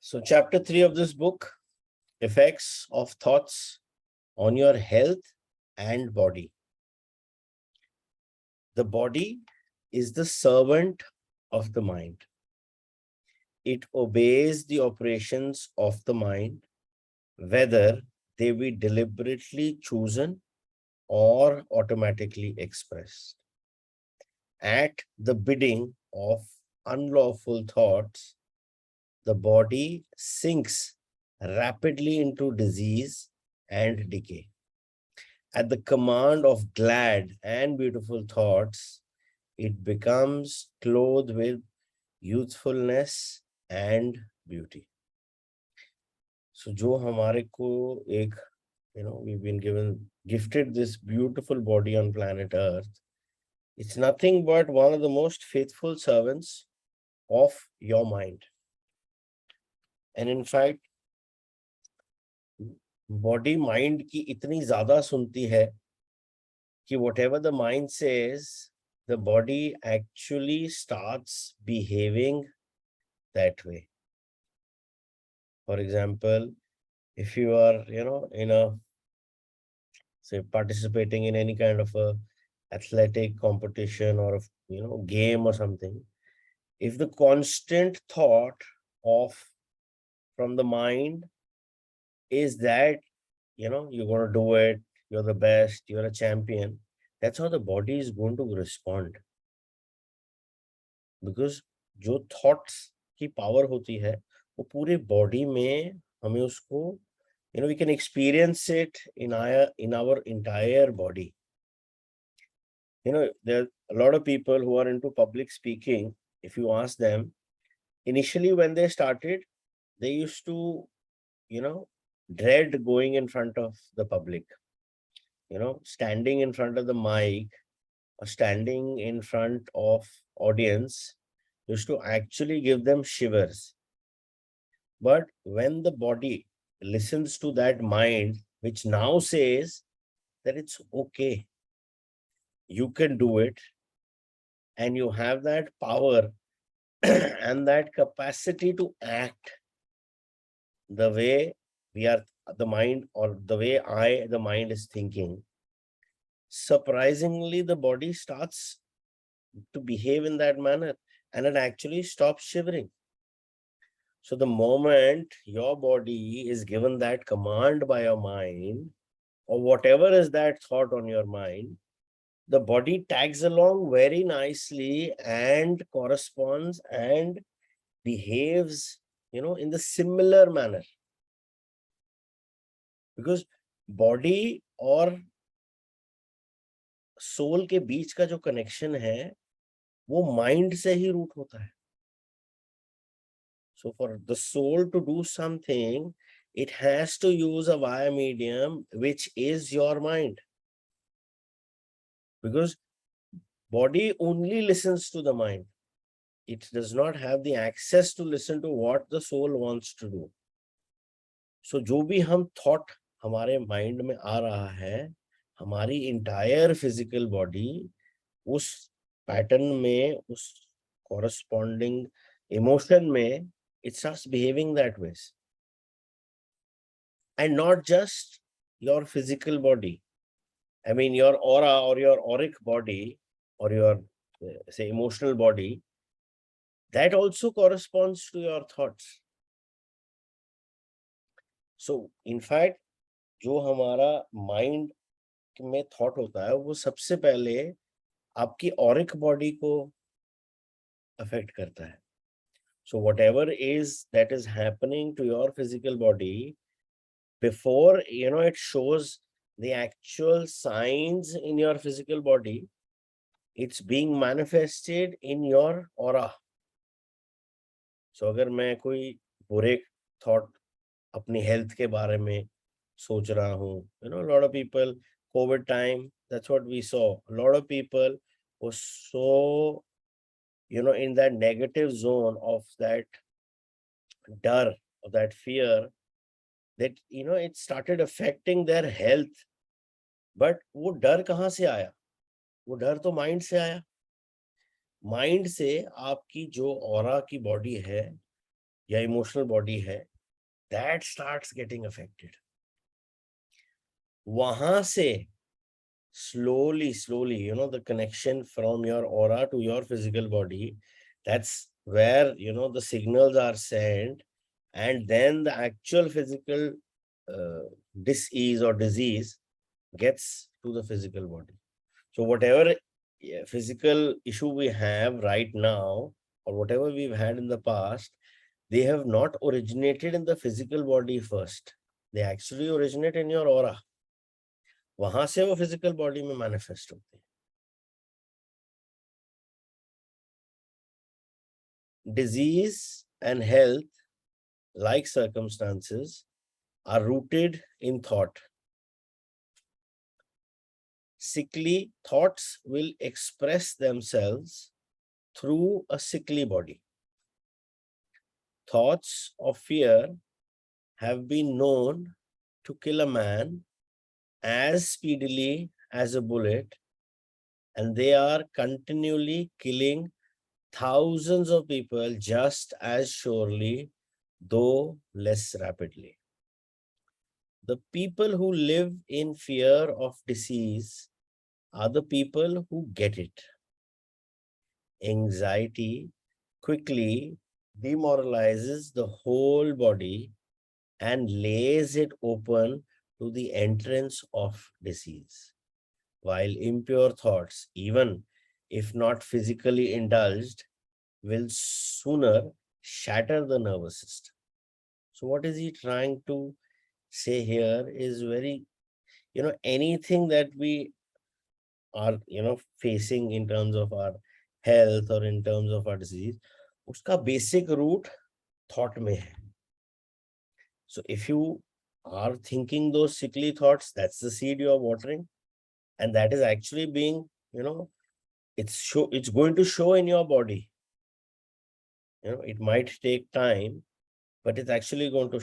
So chapter 3 of this book, effects of thoughts on your health and body. The body is the servant of the mind. It obeys the operations of the mind, whether they be deliberately chosen or automatically expressed. At the bidding of unlawful thoughts, the body sinks rapidly into disease and decay. At the command of glad and beautiful thoughts, it becomes clothed with youthfulness and beauty. So, जो हमारे को एक, we've been gifted this beautiful body on planet Earth. It's nothing but one of the most faithful servants of your mind. And in fact, body mind की इतनी ज्यादा सुनती है कि whatever the mind says, the body actually starts behaving that way. For example, if you are, in a, say, participating in any kind of a athletic competition or a, game or something, if the constant thought of from the mind is that, you're going to do it, you're the best, you're a champion, that's how the body is going to respond. Because जो thoughts की power होती है वो पूरे body में हमें उसको, we can experience it in our entire body. There are a lot of people who are into public speaking. If you ask them, initially when they started, they used to, dread going in front of the public, standing in front of the mic or standing in front of audience used to actually give them shivers. But when the body listens to that mind, which now says that it's okay, you can do it, and you have that power and that capacity to act the way the mind, or the way the mind is thinking, surprisingly, the body starts to behave in that manner and it actually stops shivering. So the moment your body is given that command by your mind, or whatever is that thought on your mind, the body tags along very nicely and corresponds and behaves, in the similar manner. Because body और soul के बीच का जो connection है वो mind से ही root होता है. So for the soul to do something, it has to use a via medium, which is your mind. Because body only listens to the mind. It does not have the access to listen to what the soul wants to do. So जो भी हम thought हमारे mind में आ रहा है, हमारी entire physical body उस pattern में, उस corresponding emotion में, it starts behaving that way. And not just your physical body. I mean, your aura or your auric body or your, say, emotional body, that also corresponds to your thoughts. So, in fact, जो हमारा mind में thought होता है, वो सबसे पहले आपकी auric body को affect करता है. So, whatever that is happening to your physical body, before, it shows the actual signs in your physical body, it's being manifested in your aura. So अगर मैं कोई बुरे thought अपनी health के बारे में सोच रहा हूँ, a lot of people, COVID time, that's what we saw. A lot of people were so, in that negative zone of that dar, of that fear, that, it started affecting their health. But वो डर कहाँ से आया? वो डर तो mind से आया. माइंड से आपकी जो ऑरा की बॉडी है, या इमोशनल बॉडी है, दैट स्टार्ट्स गेटिंग अफेक्टेड. वहां से slowly, the connection from your aura to your physical body, that's where, the signals are sent, and then the actual physical dis-ease or disease gets to the physical body. So whatever physical issue we have right now, or whatever we've had in the past, they have not originated in the physical body first. They actually originate in your aura. वहां से वो physical body में manifest होते हैं. Disease and health, like circumstances, are rooted in thought. Sickly thoughts will express themselves through a sickly body. Thoughts of fear have been known to kill a man as speedily as a bullet, and they are continually killing thousands of people just as surely, though less rapidly. The people who live in fear of disease are the people who get it. Anxiety quickly demoralizes the whole body and lays it open to the entrance of disease, while impure thoughts, even if not physically indulged, will sooner shatter the nervous system. So what is he trying to say here is very, anything that we are, facing in terms of our health or in terms of our disease, uska basic root thought mein hai. So if you are thinking those sickly thoughts, that's the seed you are watering, and that is actually being, it's going to show in your body. It might take time, but it's actually going to,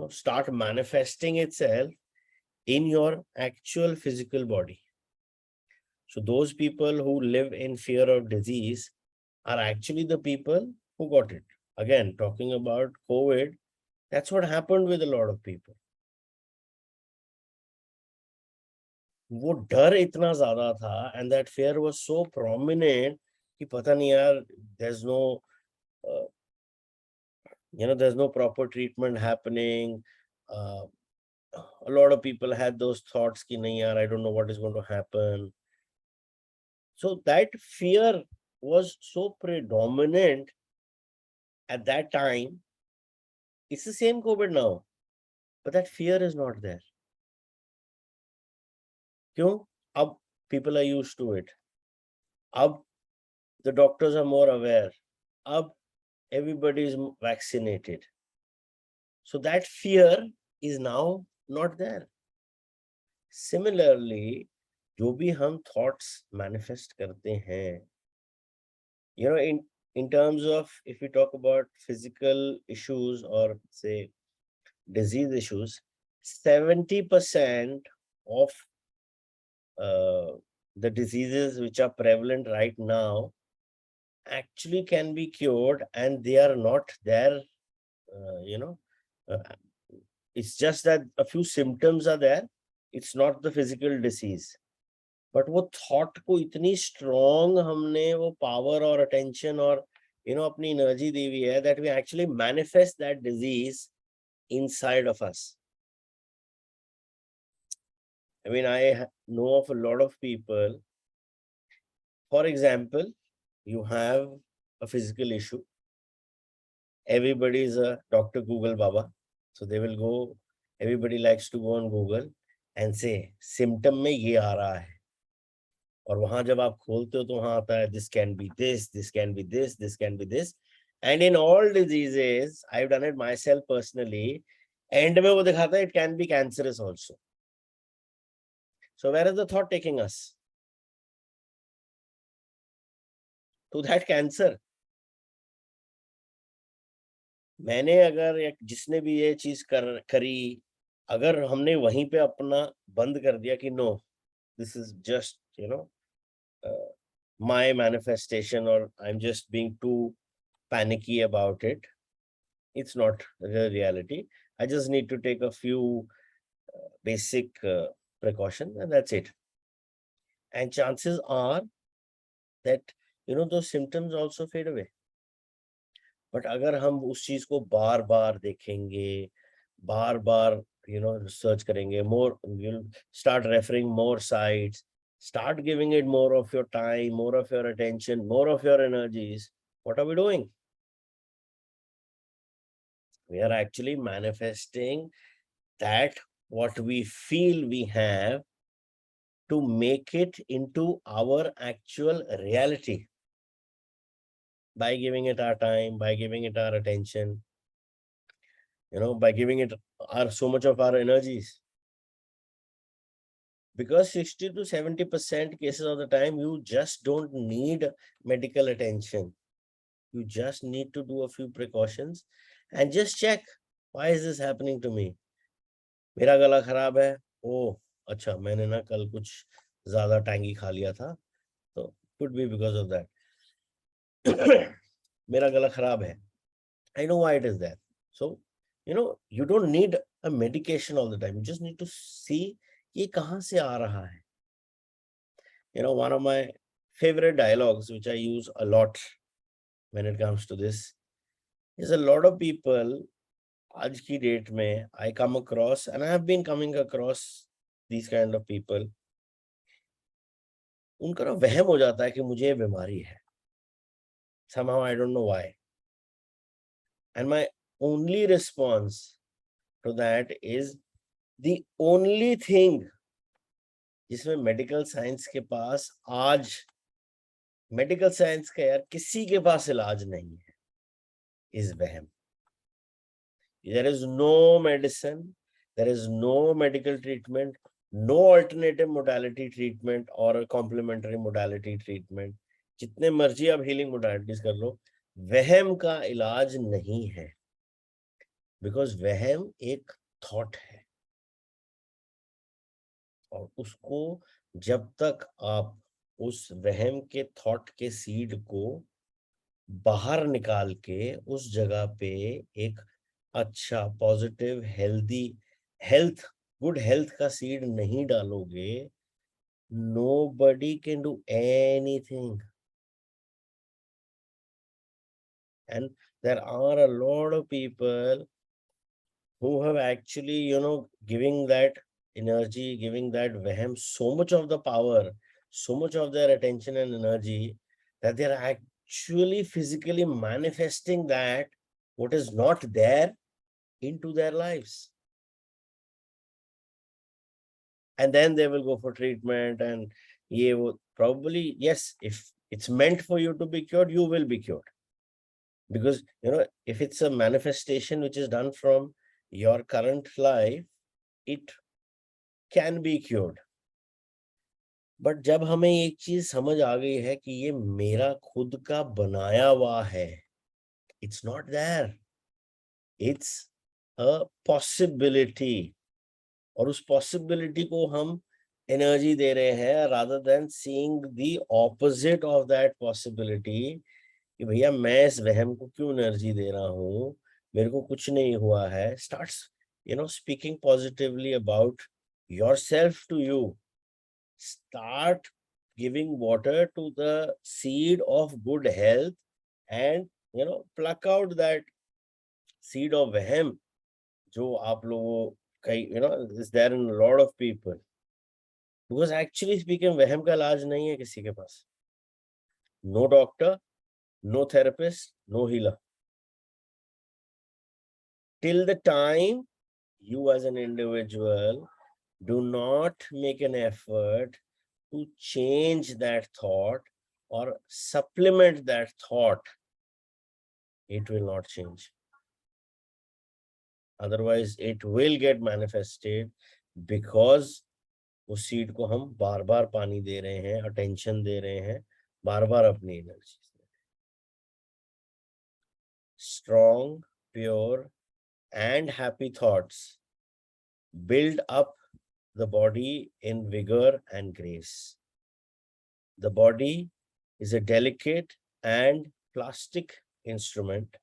start manifesting itself in your actual physical body. So those people who live in fear of disease are actually the people who got it. Again, talking about COVID, that's what happened with a lot of people. वो डर इतना ज्यादा था, and that fear was so prominent कि पता नहीं यार, there's no there's no proper treatment happening. A lot of people had those thoughts ki nahi yaar, I don't know what is going to happen. So that fear was so predominant at that time. It's the same COVID now, but that fear is not there. क्यों? अब people are used to it. अब the doctors are more aware. अब everybody is vaccinated. So that fear is now not there. Similarly, जो भी हम thoughts manifest करते हैं, in terms of, if we talk about physical issues or say disease issues, 70% of the diseases which are prevalent right now actually can be cured, and they are not there. Uh, it's just that a few symptoms are there. It's not the physical disease. But वो thought को इतनी strong हमने वो power और attention और अपनी energy दी हुई है that we actually manifest that disease inside of us. I mean, I know of a lot of people. For example, you have a physical issue. Everybody is a Dr. Google Baba. So they will go, everybody likes to go on Google and say, symptom में ये आ रहा है. और वहां जब आप खोलते हो तो वहां आता है this can be this, this can be this, this can be this. And in all diseases, I have done it myself personally, and में वो दिखाता है it can be cancerous also. So where is the thought taking us? To that cancer. मैंने अगर जिसने भी ये चीज करी, अगर हमने वहीं पे अपना बंद कर दिया कि no, this is just my manifestation, or I'm just being too panicky about it, It's not the reality. I just need to take a few basic precautions, and that's it. And chances are that those symptoms also fade away. But अगर हम उस चीज को बार बार देखेंगे, बार बार research करेंगे, more you'll start referring more sites, start giving it more of your time, more of your attention, more of your energies, what are we doing? We are actually manifesting that what we feel we have to make it into our actual reality by giving it our time, by giving it our attention, by giving it so much of our energies. Because 60 to 70% cases of the time, you just don't need medical attention. You just need to do a few precautions and just check, why is this happening to me? मेरा गला खराब है, ओ अच्छा मैंने ना कल कुछ ज्यादा टैंगी खा लिया था, तो could be because of that. मेरा गला खराब है, I know why it is there. So you don't need a medication all the time. You just need to see ये कहाँ से आ रहा है. One of my favorite dialogues, which I use a lot when it comes to this, is a lot of people आज की date में I come across, and I have been coming across these kind of people, उनका ना वहम हो जाता है कि मुझे ये बीमारी है. Somehow I don't know why. And my only response to that is, the only thing जिसमें मेडिकल साइंस के पास आज, मेडिकल साइंस का यार किसी के पास इलाज नहीं है, इस वहम. There is no medicine, there is no medical treatment, no alternative modality treatment or a complementary modality treatment. जितने मर्जी आप हीलिंग मोडालिटीज कर लो, वहम का इलाज नहीं है. बिकॉज वहम एक थॉट है, और उसको जब तक आप उस वहम के थॉट के सीड को बाहर निकाल के उस जगह पे एक अच्छा पॉजिटिव गुड हेल्थ का सीड नहीं डालोगे, nobody can do anything. And there are a lot of people who have actually giving that energy, giving that vaham so much of the power, so much of their attention and energy, that they are actually physically manifesting that what is not there into their lives. And then they will go for treatment, and probably, yes, if it's meant for you to be cured, you will be cured. Because if it's a manifestation which is done from your current life, it can be cured. But जब हमें एक चीज समझ आ गई है कि ये मेरा खुद का बनाया हुआ है, it's not there, it's a possibility. और उस पॉसिबिलिटी को हम एनर्जी दे रहे हैं, rather than seeing the opposite of that possibility, कि भैया मैं इस वहम को क्यों एनर्जी दे रहा हूँ, मेरे को कुछ नहीं हुआ है. Starts speaking positively about yourself to you. Start giving water to the seed of good health, and pluck out that seed of वहम जो आप लोगों का is there in a lot of people. Because actually speaking, वहम का इलाज नहीं है किसी के पास. No doctor, no therapist, no healer. Till the time you as an individual do not make an effort to change that thought or supplement that thought, it will not change. Otherwise, it will get manifested, because उस seed को हम बार बार पानी दे रहे हैं, attention दे रहे हैं, बार बार अपनी energy. Strong, pure, and happy thoughts build up the body in vigor and grace. The body is a delicate and plastic instrument,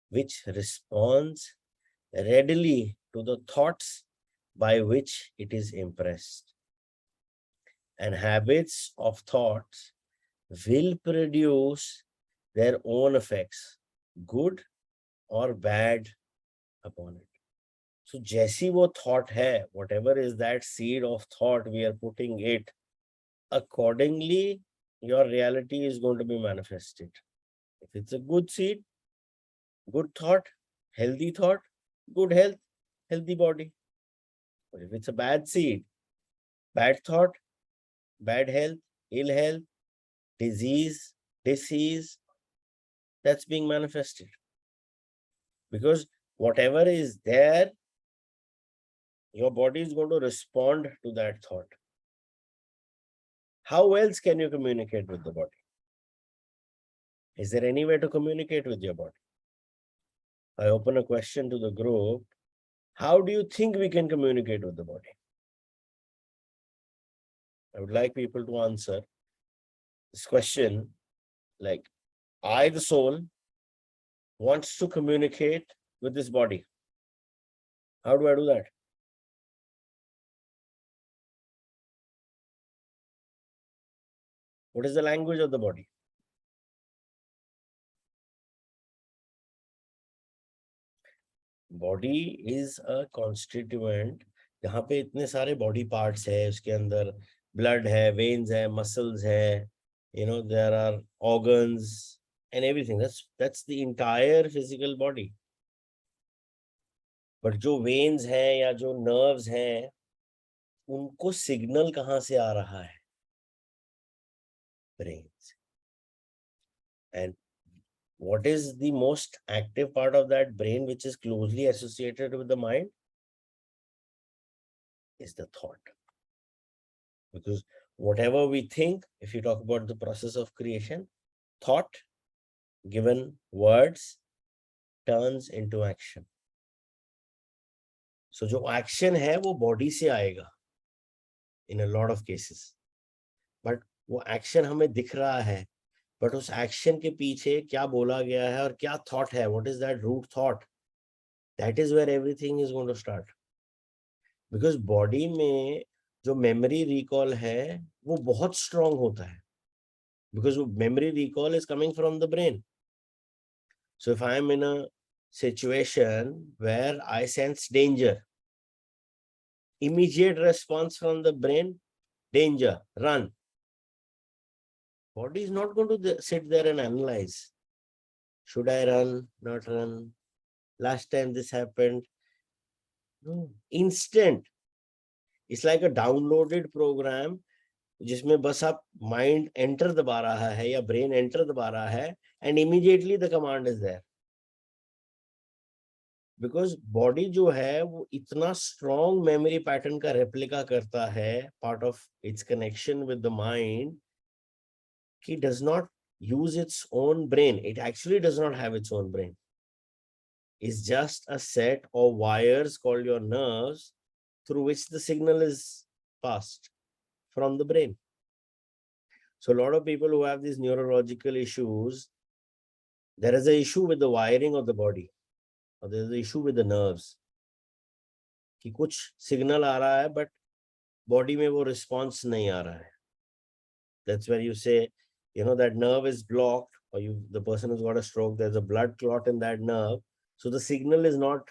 which responds readily to the thoughts by which it is impressed. And habits of thoughts will produce their own effects, good or bad, upon it. So जैसी वो thought है, whatever is that seed of thought we are putting it, accordingly your reality is going to be manifested. If it's a good seed, good thought, good health, healthy body. But if it's a bad seed, bad thought, bad health, ill health, disease, that's being manifested. Because whatever is there, your body is going to respond to that thought. How else can you communicate with the body? Is there any way to communicate with your body? I open a question to the group. How do you think we can communicate with the body? I would like people to answer this question. Like, I, the soul, wants to communicate with this body. How do I do that? What is the language of the body? Body is a constituent. यहाँ पे इतने सारे body parts है, उसके अंदर blood है, veins है, muscles है, there are organs and everything. That's the entire physical body. But जो veins हैं या जो nerves हैं, उनको signal कहाँ से आ रहा है? Brains. And what is the most active part of that brain which is closely associated with the mind? Is the thought. Because whatever we think, if you talk about the process of creation, thought given words turns into action. So जो action है वो body से आएगा in a lot of cases. But वो action हमें दिख रहा है, but उस action के पीछे क्या बोला गया है और क्या thought है, what is that root thought? That is where everything is going to start. Because body में जो memory recall है वो बहुत strong होता है. Because memory recall is coming from the brain. So if I am in a situation where I sense danger, immediate response from the brain, danger, run. Body is not going to sit there and analyze. Should I run, not run? Last time this happened. No, instant. It's like a downloaded program जिसमें बस आप mind enter दबा रहा है या brain enter दबा रहा है and immediately the command is there. Because body जो है वो इतना strong memory pattern का replica करता है, part of its connection with the mind, कि does not use its own brain. It actually does not have its own brain. It's just a set of wires called your nerves through which the signal is passed from the brain. So a lot of people who have these neurological issues, there is an issue with the wiring of the body, or there is an issue with the nerves. कि कुछ signal आ रहा है, but body में वो response नहीं आ रहा है. That's where you say, that nerve is blocked, or the person who's got a stroke, there's a blood clot in that nerve. So the signal is not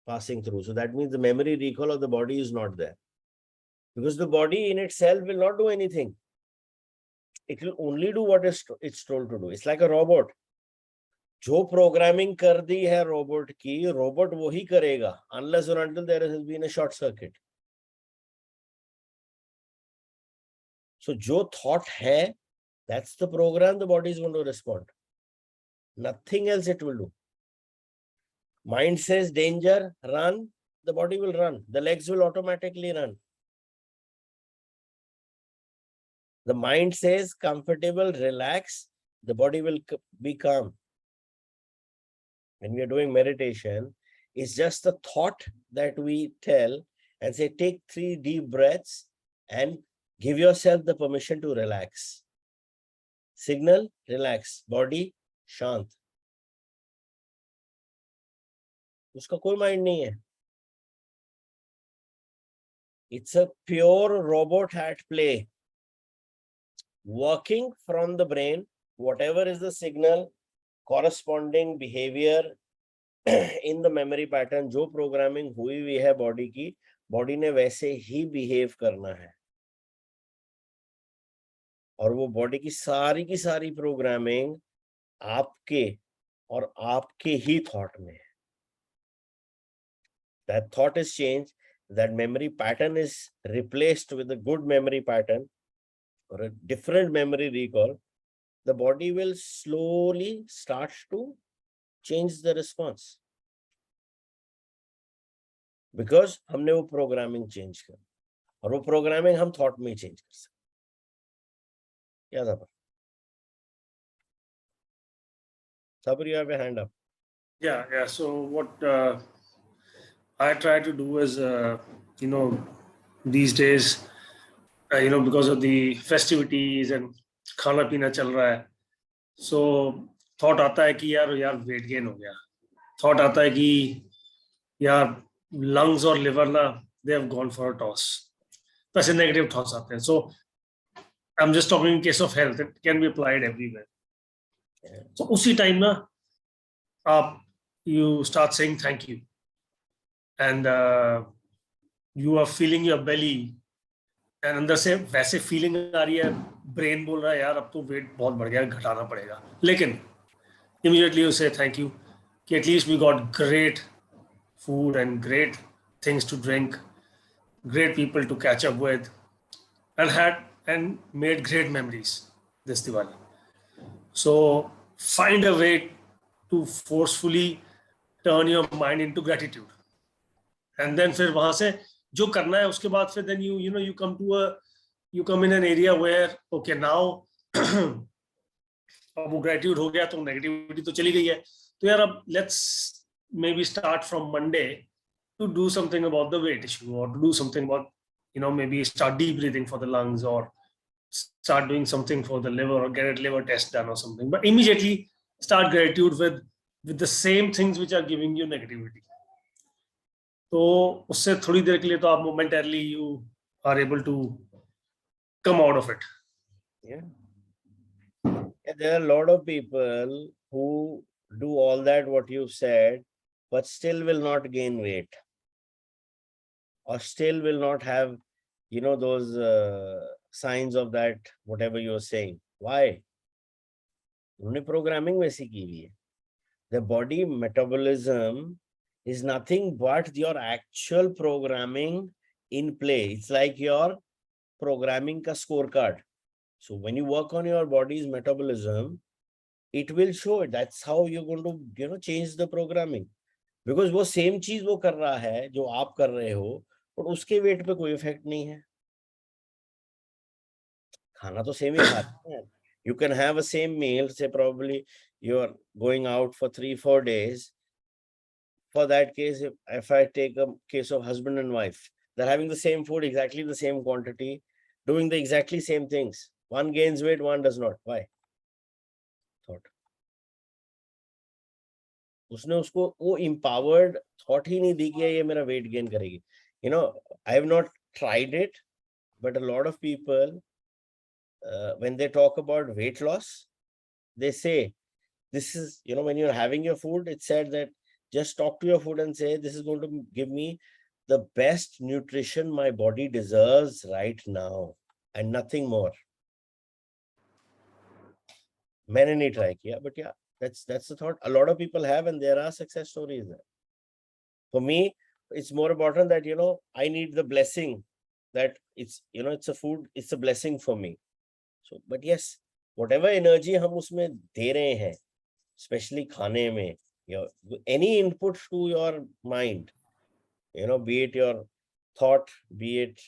passing through. So that means the memory recall of the body is not there. Because the body in itself will not do anything. It will only do what it's told to do. It's like a robot. जो programming कर दी है robot की, robot वही करेगा, unless or until there has been a short circuit. So जो thought है, that's the program the body is going to respond. Nothing else it will do. Mind says danger, run, the body will run. The legs will automatically run. The mind says comfortable, relax, the body will be calm. When we are doing meditation, it's just the thought that we tell and say, take 3 deep breaths and give yourself the permission to relax. Signal, relax. Body, shant. उसका कोई mind नहीं है. It's a pure robot at play, working from the brain, whatever is the signal, corresponding behavior in the memory pattern. जो programming हुई हुई है body की, body ने वैसे ही बिहेव करना है. और वो बॉडी की सारी प्रोग्रामिंग आपके और आपके ही थॉट में है. That thought is changed, that memory pattern is replaced with a good memory pattern or a different memory recall. The body will slowly start to change the response because हमने वो programming change कर, और वो programming हम thought में change कर सकते. क्या था? Sabir, you have a hand up. Yeah. So what I try to do is, these days, because of the festivities and खाना पीना चल रहा है, so thought आता है कि यार weight gain हो गया. Thought आता है कि यार lungs और liver ना they have gone for a toss. तो ऐसे negative thoughts आते हैं. So I'm just talking in case of health. It can be applied everywhere. So उसी time ना आप you start saying thank you. And you are feeling your belly, and अंदर से वैसे feeling आ रही है, brain बोल रहा है यार अब तो weight बहुत बढ़ गया, घटाना पड़ेगा. लेकिन immediately you say thank you कि at least we got great food and great things to drink, great people to catch up with, and made great memories this Diwali. So find a way to forcefully turn your mind into gratitude. And then फिर वहां से जो करना है उसके बाद फिर then you come in an area where okay now अब वो gratitude हो गया तो negativity तो चली गई है, तो यार अब let's maybe start from Monday to do something about the weight issue, or to do something about maybe start deep breathing for the lungs, or start doing something for the liver, or get a liver test done or something. But immediately start gratitude with the same things which are giving you negativity. तो उससे थोड़ी देर के लिए तो आप momentarily you are able to come out of it. Yeah, there are a lot of people who do all that what you've said, but still will not gain weight, or still will not have those signs of that whatever you're saying. Why? उन्होंने programming वैसी की हुई है. The body metabolism is nothing but your actual programming in play. It's like your programming ka scorecard. So when you work on your body's metabolism, it will show it. That's how you're going to change the programming. Because वो same चीज वो कर रहा है जो आप कर रहे हो, और उसके वेट पे कोई इफेक्ट नहीं है. खाना तो सेम ही खा रहे हैं. You can have a same meal, say probably you're going out for 3-4 days. For that case, if I take a case of husband and wife, they're having the same food, exactly the same quantity, doing the exactly same things. One gains weight, one does not. Why? Thought. उसने उसको वो empowered thought ही नहीं दी कि ये मेरा weight gain करेगी. I have not tried it, but a lot of people, when they talk about weight loss, they say, this is, when you're having your food, it's said that just talk to your food and say, this is going to give me the best nutrition my body deserves right now, and nothing more. मैंने नहीं try किया, but yeah, that's the thought a lot of people have, and there are success stories there. For me, it's more important that I need the blessing, that it's it's a food, it's a blessing for me. So, but yes, whatever energy हम उसमें दे रहे हैं, especially खाने में, any input to your mind, be it your thought, be it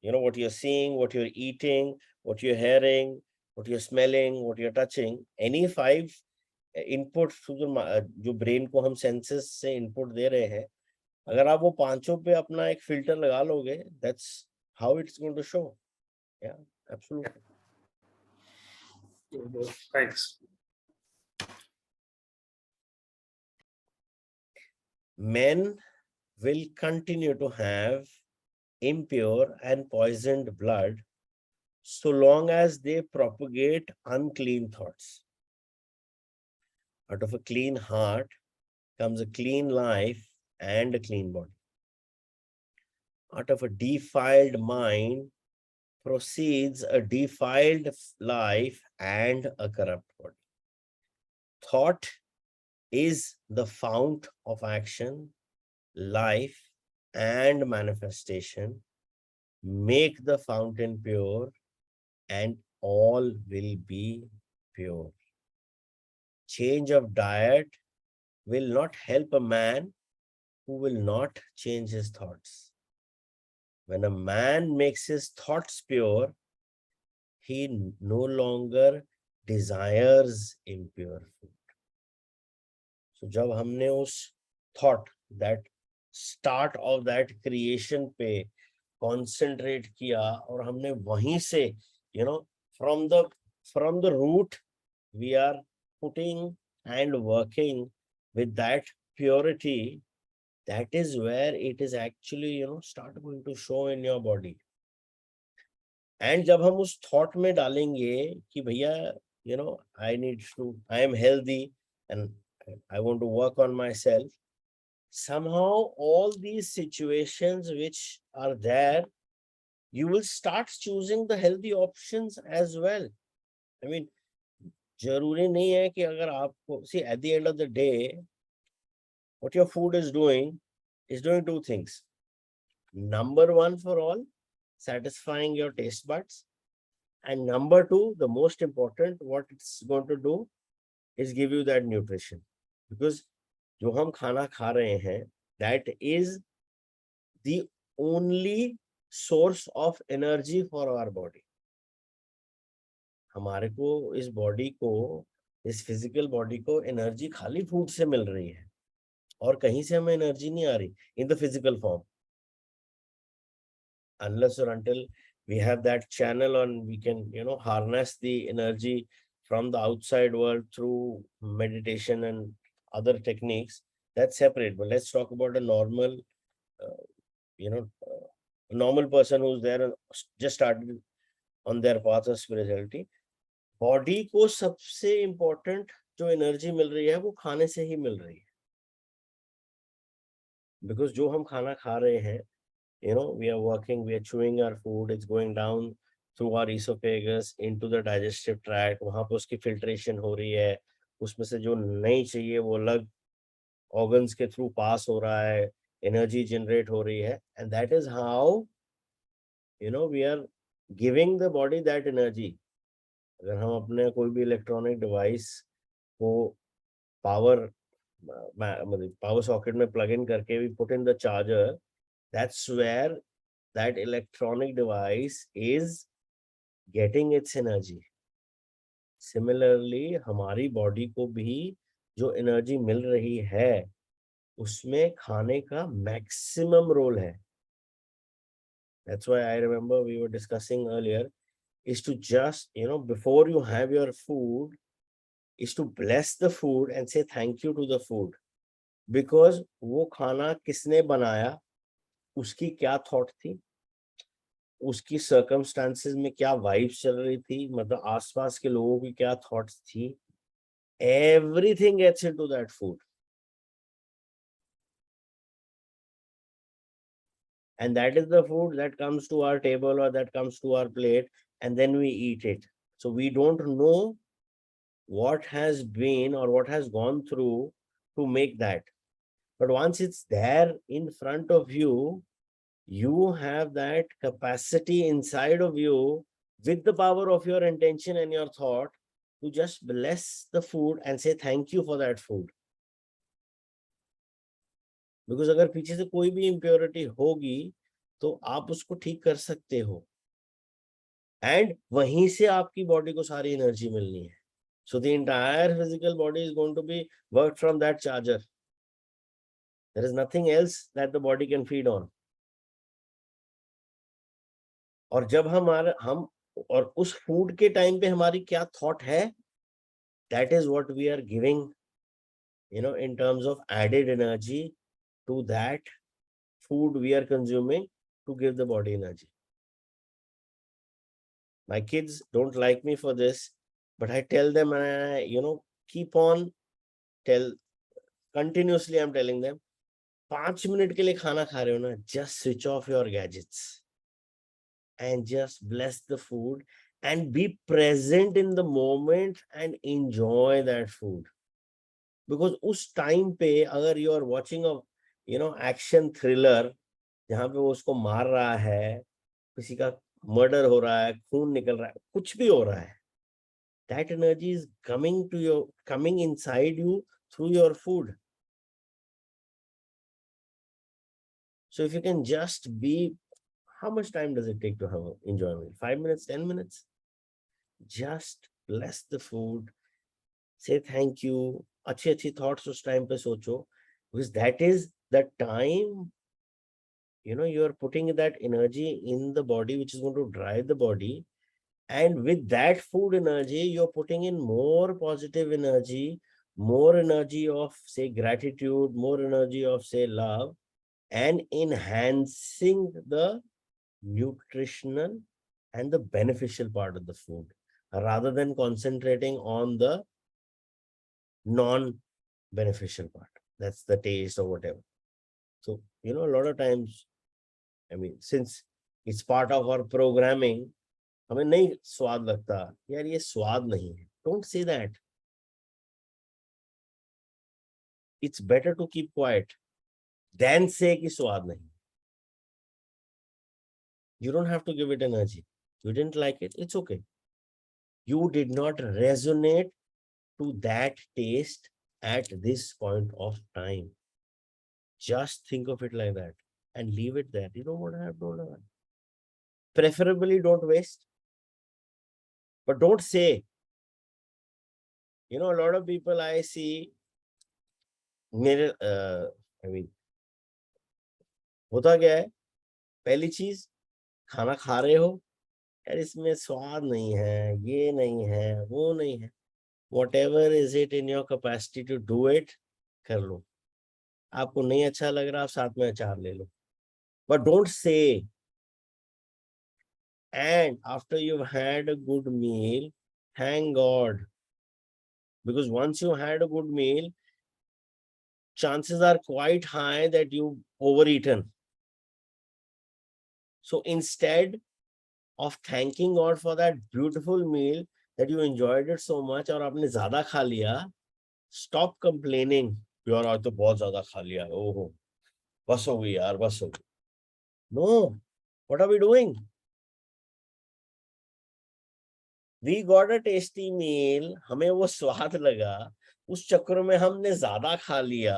what you're seeing, what you're eating, what you're hearing, what you're smelling, what you're touching, any 5 input to the जो brain को हम senses से input दे रहे हैं, अगर आप वो पांचों पे अपना एक filter लगा लोगे, that's how it's going to show. Yeah, absolutely. Thanks. men will continue to have impure and poisoned blood so long as they propagate unclean thoughts. Out of a clean heart comes a clean life and a clean body. Out of a defiled mind proceeds a defiled life and a corrupt body. Thought is the fount of action, life, and manifestation. Make the fountain pure, and all will be pure. Change of diet will not help a man who will not change his thoughts. When a man makes his thoughts pure, he no longer desires impure food. So जब हमने उस thought, that start of that creation पे concentrate किया और हमने वहीं से from the root we are putting and working with that purity, that is where it is actually start going to show in your body. And जब हम उस thought में डालेंगे कि भैया I am healthy and I want to work on myself, somehow all these situations which are there, you will start choosing the healthy options as well. I mean, जरूरी नहीं है कि अगर आपको, see, at the end of the day, what your food is doing two things. Number one for all, satisfying your taste buds. And number two, the most important, what it's going to do is give you that nutrition. Because जो हम खाना खा रहे हैं, that is the only source of energy for our body. हमारे को इस body को, इस फिजिकल बॉडी को एनर्जी खाली फूड से मिल रही है और कहीं से हमें एनर्जी नहीं आ रही in the physical form, unless or until we have that channel and we can harness the energy from the outside world through meditation and other techniques. That's separate. But let's talk about a normal normal person who's there and just started on their path of spirituality. Body को सबसे important जो energy मिल रही है वो खाने से ही मिल रही है. बिकॉज जो हम खाना खा रहे हैं, we are working, we are chewing our food, it's going down through our esophagus into the digestive tract. वहां पे उसकी फिल्ट्रेशन हो रही है, उसमें से जो नहीं चाहिए वो अलग ऑर्गन्स के थ्रू पास हो रहा है, एनर्जी जनरेट हो रही है. And that is how we are giving the body that energy. अगर हम अपने कोई भी इलेक्ट्रॉनिक डिवाइस को पावर सॉकेट में प्लग इन करके भी put in the charger, that's where that electronic device is getting its energy. Similarly, हमारी बॉडी को भी जो एनर्जी मिल रही है उसमें खाने का मैक्सिमम रोल है. That's why I remember we were discussing earlier is to just before you have your food is to bless the food and say thank you to the food, because वो खाना किसने बनाया, उसकी क्या thought थी, उसकी circumstances में क्या वाइब्स चल रही थी, मतलब आसपास के लोगों की क्या थॉट्स थी. Everything gets into that food and that is the food that comes to our table or that comes to our plate and then we eat it. So we don't know what has been or what has gone through to make that, but once it's there in front of you, you have that capacity inside of you with the power of your intention and your thought to just bless the food and say thank you for that food. Because अगर पीछे से कोई भी impurity होगी तो आप उसको ठीक कर सकते हो and वहीं से आपकी बॉडी को सारी एनर्जी मिलनी है. So the entire physical body is going to be worked from that charger. There is nothing else that the body can feed on. और जब हम और उस फूड के टाइम पे हमारी क्या थॉट है, that is what we are giving in terms of added energy to that food we are consuming to give the body energy. My kids don't like me for this, but I tell them, and I, keep on continuously I'm telling them, 5 minute के लिए खाना खा रहे हो ना, just switch off your gadgets and just bless the food and be present in the moment and enjoy that food. Because उस time पे अगर you are watching a action thriller जहाँ पे वो उसको मार रहा है, किसी का मर्डर हो रहा है, खून निकल रहा है, कुछ भी हो रहा है, that energy is coming inside you through your food. So if you can just be, how much time does it take to have enjoyment? 5 minutes, 10 minutes? Just bless the food, say thank you, अच्छी thoughts उस time पे सोचो, because that is the time, you are putting that energy in the body, which is going to drive the body. And with that food energy, you're putting in more positive energy, more energy of, say, gratitude, more energy of, say, love, and enhancing the nutritional and the beneficial part of the food, rather than concentrating on the non-beneficial part. That's the taste or whatever. So, a lot of times, since it's part of our programming, हमें नहीं स्वाद लगता, यार ये स्वाद नहीं है. Don't say that. It's better to keep quiet than say कि स्वाद नहीं. You don't have to give it energy. You didn't like it, it's okay. You did not resonate to that taste at this point of time. Just think of it like that and leave it there. You don't want to have, don't have. Preferably don't waste. But don't say. A lot of people I see, होता क्या है, पहली चीज, खाना खा रहे हो, यार इसमें स्वाद नहीं है, ये नहीं है, वो नहीं है. Whatever is it in your capacity to do it, कर लो. आपको नहीं अच्छा लग रहा, आप साथ में अचार ले लो. But don't say. And after you've had a good meal, thank God. Because once you had a good meal, chances are quite high that you've overeaten. So instead of thanking God for that beautiful meal, that you enjoyed it so much और आपने ज़्यादा खा लिया, stop complaining. यार आज तो बहुत ज़्यादा खा लिया, ओहो, बस हो गई यार, बस हो गई. No, what are we doing? We got a tasty meal, हमें वो स्वाद लगा, उस चक्कर में हमने ज़्यादा खा लिया,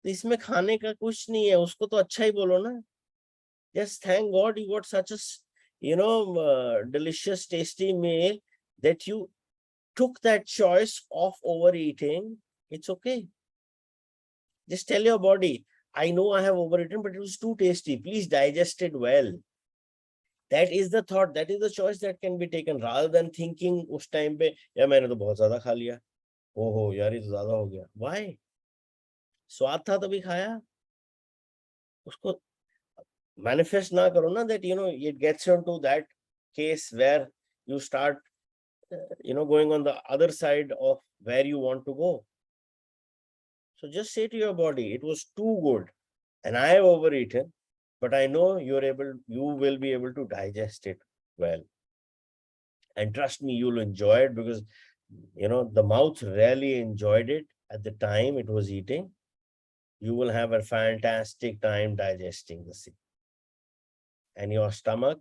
तो इसमें खाने का कुछ नहीं है, उसको तो अच्छा ही बोलो ना. Just thank God you got such a delicious, tasty meal that you took that choice of overeating. It's okay. Just tell your body, I know I have overeaten, but it was too tasty. Please digest it well. That is the thought, that is the choice that can be taken, rather than thinking उस time पे, यार मैंने तो बहुत ज्यादा खा लिया, ओहो यार ये तो ज्यादा हो गया. Why? स्वाद था तभी खाया, उसको manifest ना करो ना, that it gets into that case where you start going on the other side of where you want to go. So just say to your body, it was too good and I have overeaten, but I know you will be able to digest it well. And trust me, you'll enjoy it, because the mouth really enjoyed it at the time it was eating. You will have a fantastic time digesting the thing. And your stomach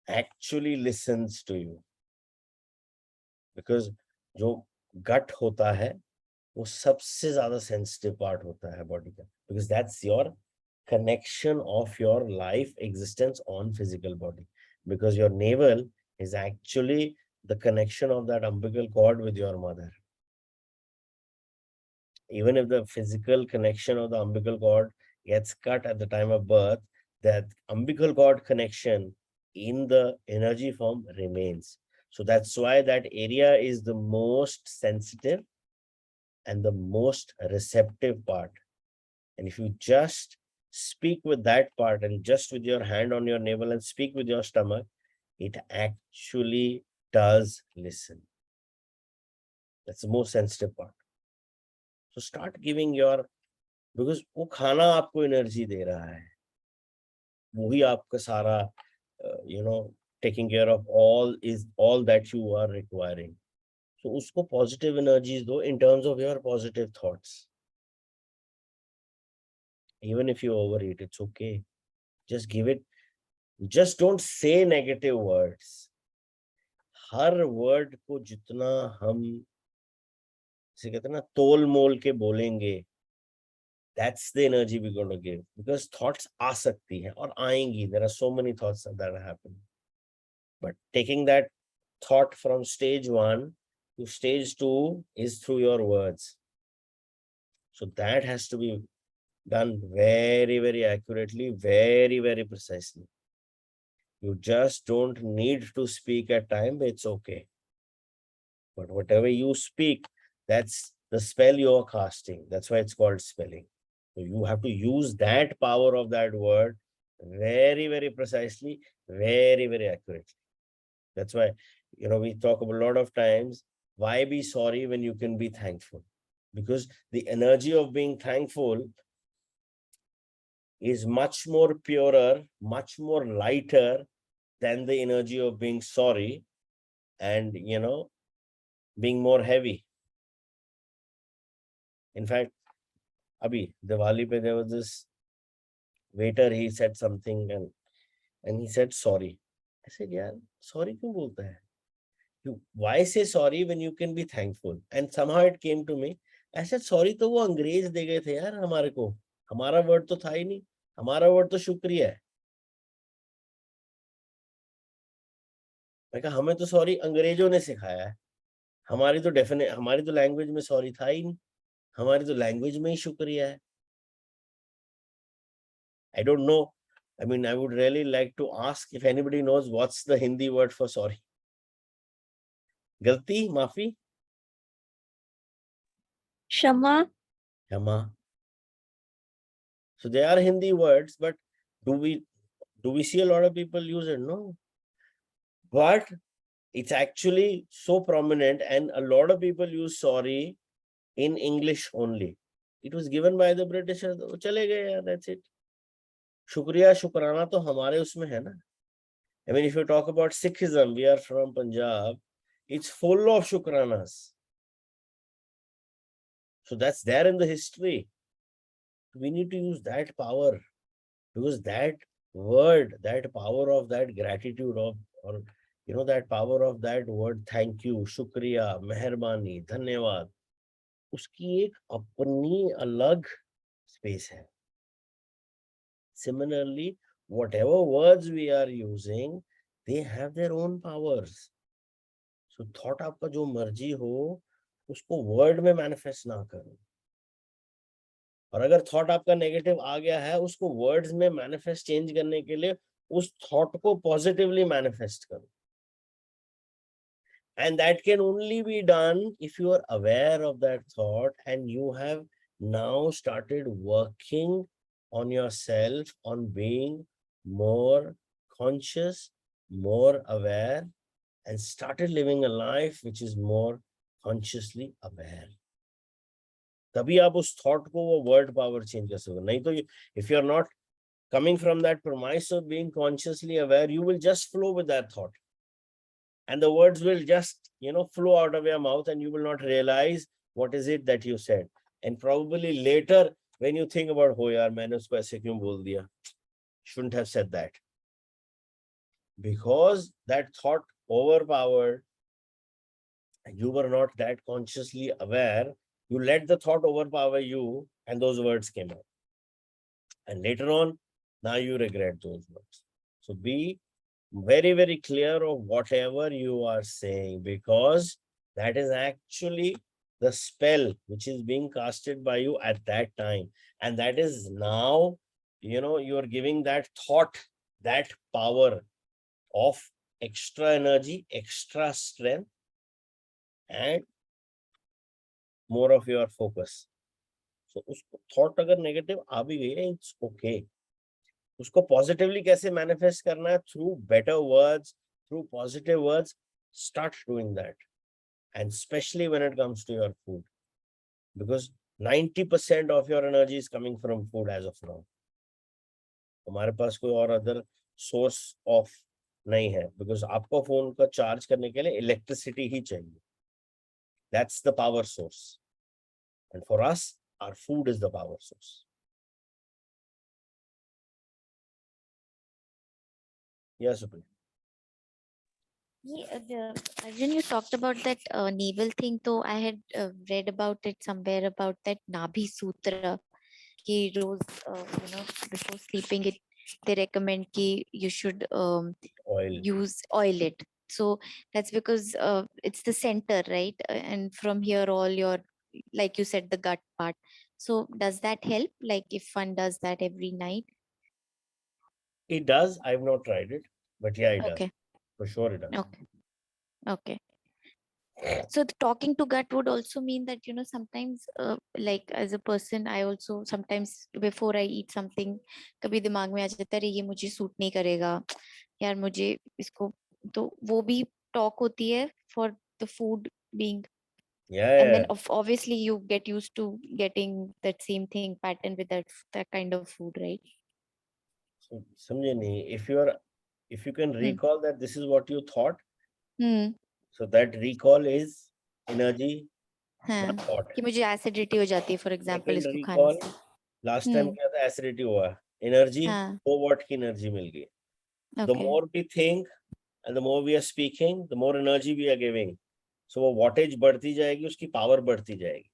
actually listens to you. Because जो gut होता है, वो सबसे ज़्यादा sensitive part होता है body का. Because that's your connection of your life existence on physical body. Because your navel is actually the connection of that umbilical cord with your mother. Even if the physical connection of the umbilical cord gets cut at the time of birth, that umbilical cord connection in the energy form remains. So that's why that area is the most sensitive and the most receptive part And if you just speak with that part and just with your hand on your navel and speak with your stomach, it actually does listen. That's the most sensitive part. So start giving your, because वो खाना आपको energy दे रहा है, वही आपका सारा taking care of all that you are requiring. So उसको positive energies दो in terms of your positive thoughts. Even if you overeat, it's okay. Just give it. Just don't say negative words. Her word को जितना हम जैसे कहते हैं ना तोल मोल के बोलेंगे, that's the energy we're going to give. Because thoughts आ सकती हैं और आएंगी. There are so many thoughts that are happening. But taking that thought from stage 1 to stage 2 is through your words. So that has to be done very, very accurately, very, very precisely. You just don't need to speak at time, it's okay. But whatever you speak, that's the spell you're casting. That's why it's called spelling. So you have to use that power of that word very, very precisely, very, very accurately. That's why, we talk about a lot of times, why be sorry when you can be thankful? Because the energy of being thankful is much more purer, much more lighter than the energy of being sorry and, being more heavy. In fact, Abhi, Diwali pe there was this waiter, he said something and he said sorry. I said, yeah, sorry kyun bolta hai? Why say sorry when you can be thankful? And somehow it came to me. I said, sorry तो वो अंग्रेज दे गए थे यार हमारे को, हमारा word तो था ही नहीं, हमारा वर्ड तो शुक्रिया है. मैं कहा हमें तो सॉरी अंग्रेजों ने सिखाया है, हमारी तो लैंग्वेज में सॉरी था ही नहीं, हमारी तो लैंग्वेज में ही शुक्रिया है. I don't know. I mean, I would really like to ask if anybody knows what's the Hindi word for sorry. गलती, माफी, Shama. क्षमा. So they are Hindi words, but do we see a lot of people use it? No. But it's actually so prominent, and a lot of people use sorry in English only. It was given by the Britishers. चले गए यार, that's it. शुक्रिया शुक्राना तो हमारे उसमें है ना. I mean, if you talk about Sikhism, we are from Punjab. It's full of shukranas. So that's there in the history. We need to use that power, because that word, that power of that gratitude or that power of that word thank you, shukriya, meherbani, dhanyawad, उसकी एक अपनी अलग space है. Similarly, whatever words we are using, they have their own powers. So thought आपका जो मर्जी हो, उसको word में manifest ना करो. और अगर थॉट आपका नेगेटिव आ गया है, उसको वर्ड्स में मैनिफेस्ट चेंज करने के लिए उस थॉट को पॉजिटिवली मैनिफेस्ट करो. And that can only be done if you are aware of that thought and you have now started working on yourself, on being more conscious, more aware, and started living a life which is more consciously aware. तभी आप उस thought को वो word power change कर सकते. नहीं तो if you are not coming from that premise of being consciously aware, you will just flow with that thought, and the words will just flow out of your mouth, and you will not realize what is it that you said. And probably later when you think about, oh yaar maine usko aise kyun bol diya, shouldn't have said that, because that thought overpowered, you were not that consciously aware. You let the thought overpower you, and those words came out. And later on, now you regret those words. So be very, very clear of whatever you are saying, because that is actually the spell which is being casted by you at that time. And that is now, you are giving that thought that power of extra energy, extra strength, and more of your focus. So उसको thought अगर negative आ भी गई है, it's okay. उसको positively कैसे manifest करना है? Through better words, through positive words, start doing that. And specially when it comes to your food, because 90% of your energy is coming from food as of now. हमारे पास कोई और other source of नहीं है, because आपको phone का charge करने के लिए इलेक्ट्रिसिटी ही चाहिए। That's the power source, and for us our food is the power source. Yes, Supriya. Arjun, you talked about that navel thing. So I had read about it somewhere about that Nabhi Sutra. Ki rose, before sleeping, they recommend ki you should Oil. use oil it. So that's because it's the center, right? And from here, all your, like you said, the gut part. So does that help? Like if one does that every night? It does. I've not tried it, but yeah, it does. Okay. For sure it does. Okay. Okay. So the talking to gut would also mean that, sometimes like as a person, I also sometimes before I eat something, कभी दिमाग में आ जाता है, अरे ये मुझे suit नहीं करेगा यार, मुझे इसको, तो वो भी talk होती है for the food being, Yeah, and then yeah. obviously you get used to getting that same thing pattern with that kind of food, right? So, समझे नहीं, if you can Hmm. recall that this is what you thought, Hmm. so that recall is energy, हाँ, not thought. कि मुझे acidity हो जाती है for example Second इसको खाने recall, से। last time क्या था? एसिडिटी हुआ, एनर्जी, हाँ, 4 watt की एनर्जी मिल गई। The okay, more we think and the more we are speaking, the more energy we are giving. So वो wattage बढ़ती जाएगी, उसकी पावर बढ़ती जाएगी।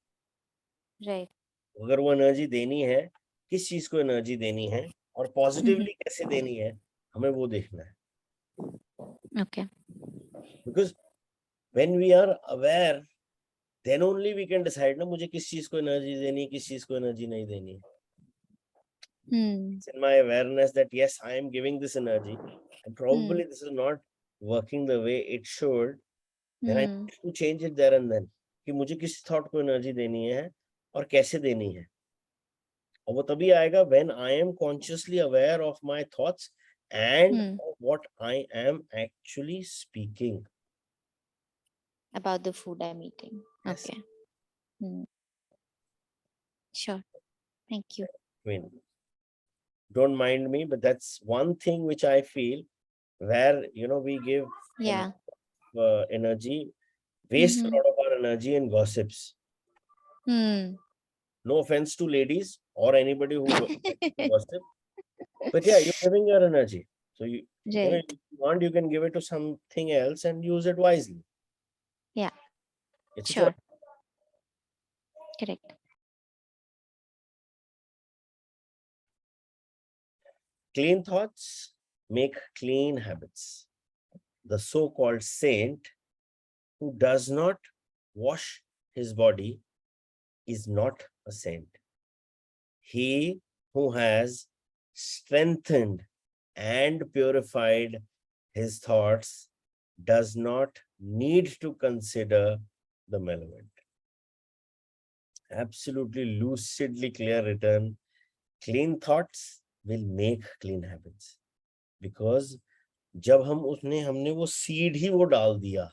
राइट, अगर वो एनर्जी देनी है, किस चीज को एनर्जी देनी है और पॉजिटिवली कैसे देनी है, हमें वो देखना है। Okay, because when we are aware, then only we can decide ना मुझे किस चीज को एनर्जी देनी है, किस चीज को एनर्जी नहीं देनी है। It's in my awareness that yes, I am giving this energy and probably this is not working the way it should, then I need to change it there and then, कि मुझे किस thought को energy देनी है और कैसे देनी है। और वो तभी आएगा when I am consciously aware of my thoughts and of what I am actually speaking. about the food I'm eating. Yes. Okay. Sure. Thank you. I mean, don't mind me, but that's one thing which I feel where, we give Yeah. energy, waste a lot of our energy in gossips. No offense to ladies or anybody who likes to gossip, but yeah, you're giving your energy. So Right. if you want, you can give it to something else and use it wisely. Yeah. It's a Sure. choice. Correct. Clean thoughts make clean habits. The so-called saint who does not wash his body is not a saint. He who has strengthened and purified his thoughts does not need to consider the malevolent. Absolutely lucidly clear written. Clean thoughts will make clean habits. Because जब हमने वो seed ही वो डाल दिया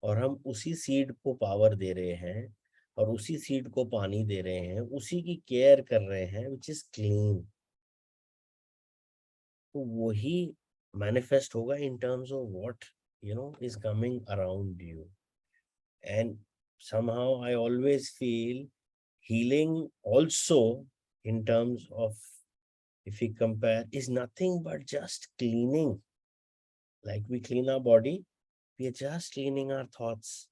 और हम उसी seed को पावर दे रहे हैं और उसी सीड को पानी दे रहे हैं, उसी की केयर कर रहे हैं, विच इज क्लीन, तो वही मैनिफेस्ट होगा in terms of what is coming around you. And somehow I always feel healing also, in terms of, if we compare, is nothing but just cleaning. Like we clean our body, we are just cleaning our thoughts.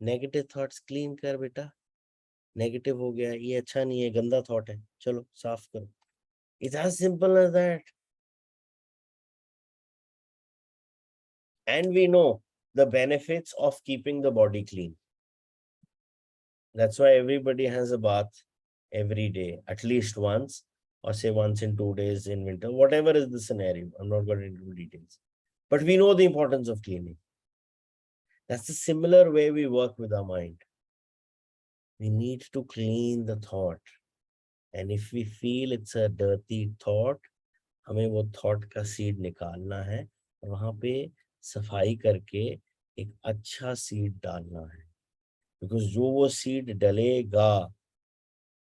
Negative thoughts clean कर बेटा, negative हो गया, ये अच्छा नहीं है, गंदा thought है, चलो साफ करो। It's as simple as that. And we know the benefits of keeping the body clean. That's why everybody has a bath every day, at least once, or say once in 2 days in winter, whatever is the scenario. I'm not going into details. But we know the importance of cleaning. That's the similar way we work with our mind. we need to clean the thought. And if we feel it's a dirty thought, हमें वो thought का seed निकालना है और वहां पे सफाई करके एक अच्छा seed डालना है. Because जो वो seed डलेगा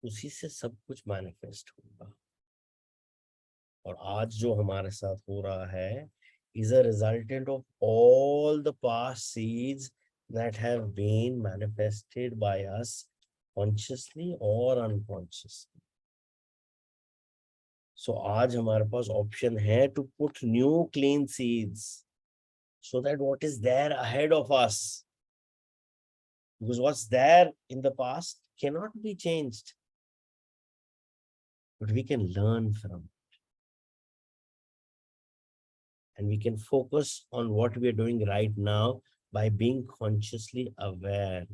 उसी से सब कुछ manifest होगा. और आज जो हमारे साथ हो रहा है is a resultant of all the past seeds that have been manifested by us consciously or unconsciously. So आज हमारे पास option है to put new clean seeds so that what is there ahead of us, because what's there in the past cannot be changed, but we can learn from. And we can focus on what we are doing right now by being consciously aware,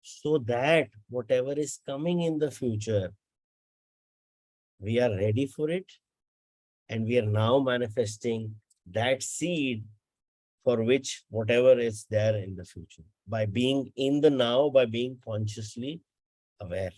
so that whatever is coming in the future, we are ready for it, and we are now manifesting that seed for which whatever is there in the future, by being in the now, by being consciously aware.